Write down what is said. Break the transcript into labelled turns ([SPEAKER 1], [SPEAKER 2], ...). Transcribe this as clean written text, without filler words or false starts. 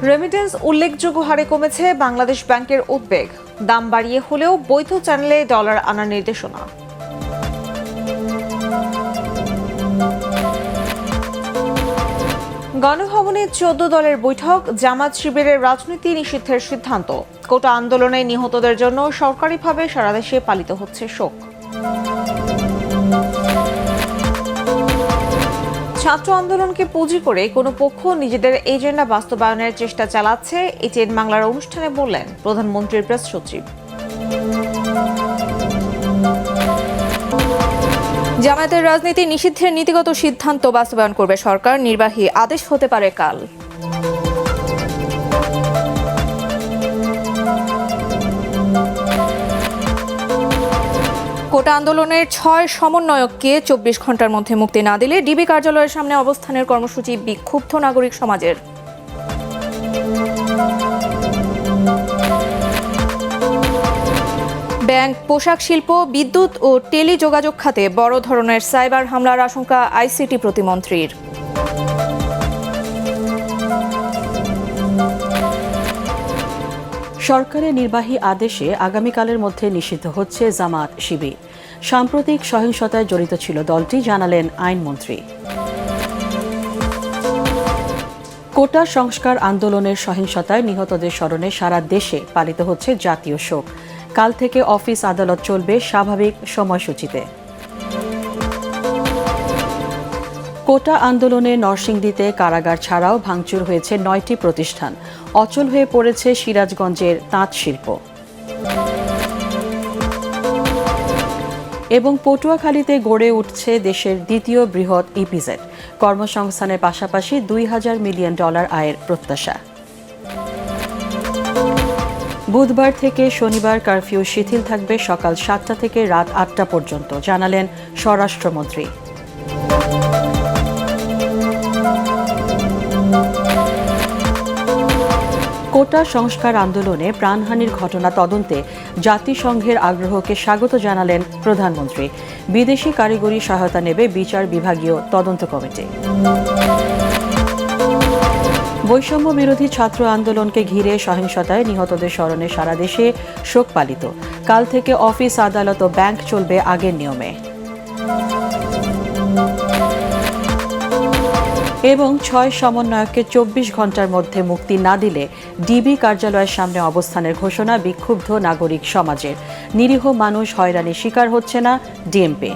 [SPEAKER 1] Remittance উল্লেখযোগ্য হারে কমেছে, বাংলাদেশ ব্যাংকের উদ্বেগ। দাম বাড়িয়ে হলেও বৈধ চ্যানেলে ডলার আনার নির্দেশনা। গণভবনে 14 দলের বৈঠক, জামাত শিবিরের রাজনীতি নিষিদ্ধের সিদ্ধান্ত। কোটা আন্দোলনে নিহতদের জন্য সরকারিভাবে সারা দেশে পালিত হচ্ছে শোক। ছাত্র আন্দোলনকে পুঁজি করে কোনো পক্ষ নিজেদের এজেন্ডা বাস্তবায়নের চেষ্টা চালাচ্ছে, এটিএন বাংলার অনুষ্ঠানে বললেন প্রধানমন্ত্রীর প্রেস সচিব।
[SPEAKER 2] জামায়াতের রাজনীতি নিষিদ্ধের নীতিগত সিদ্ধান্ত বাস্তবায়ন করবে সরকার, নির্বাহী আদেশ হতে পারে কাল। কোটা আন্দোলনের 6 সমন্বয়ককে 24 ঘন্টার মধ্যে মুক্তি না দিলে ডিবি কার্যালয়ের সামনে অবস্থানের কর্মসূচি বিক্ষুব্ধ নাগরিক সমাজের। ব্যাংক, পোশাক শিল্প, বিদ্যুৎ ও টেলিযোগাযোগ খাতে বড় ধরনের সাইবার হামলার আশঙ্কা আইসিটি প্রতিমন্ত্রীর।
[SPEAKER 3] সরকারের নির্বাহী আদেশে আগামীকালের মধ্যে নিষিদ্ধ হচ্ছে জামাত শিবির। সাম্প্রতিক সহিংসতায় জড়িত ছিল দলটি, জানালেন আইনমন্ত্রী। কোটা সংস্কার আন্দোলনের সহিংসতায় নিহতদের স্মরণে সারা দেশে পালিত হচ্ছে জাতীয় শোক। কাল থেকে অফিস আদালত চলবে স্বাভাবিক সময়সূচিতে। কোটা আন্দোলনে নরসিংদীতে কারাগার ছাড়াও ভাঙচুর হয়েছে 9টি প্রতিষ্ঠান। অচল হয়ে পড়েছে সিরাজগঞ্জের তাঁত শিল্প। এবং পটুয়াখালীতে গড়ে উঠছে দেশের দ্বিতীয় বৃহৎ ইপিজেড। কর্মসংস্থানের পাশাপাশি $2000 মিলিয়ন আয়ের প্রত্যাশা। বুধবার থেকে শনিবার কারফিউ শিথিল থাকবে সকাল 7টা থেকে রাত 8টা পর্যন্ত, জানালেন স্বরাষ্ট্রমন্ত্রী। কোটা সংস্কার আন্দোলনে প্রাণহানির ঘটনা তদন্তে জাতিসংঘের আগ্রহকে স্বাগত জানালেন প্রধানমন্ত্রী। বিদেশি কারিগরি সহায়তা নেবে বিচার বিভাগীয় তদন্ত কমিটি। বৈষম্য বিরোধী ছাত্র আন্দোলনকে ঘিরে সহিংসতায় নিহতদের স্মরণে সারা দেশে শোক পালিত। কাল থেকে অফিস, আদালত ও ব্যাংক চলবে আগের নিয়মে। এবং 6 সমন্বয়ককে 24 ঘন্টার মধ্যে মুক্তি না দিলে ডিবি কার্যালয়ের সামনে অবস্থানের ঘোষণা বিক্ষুব্ধ নাগরিক সমাজের। নিরীহ মানুষ হয়রানির শিকার হচ্ছে না ডিএমপি।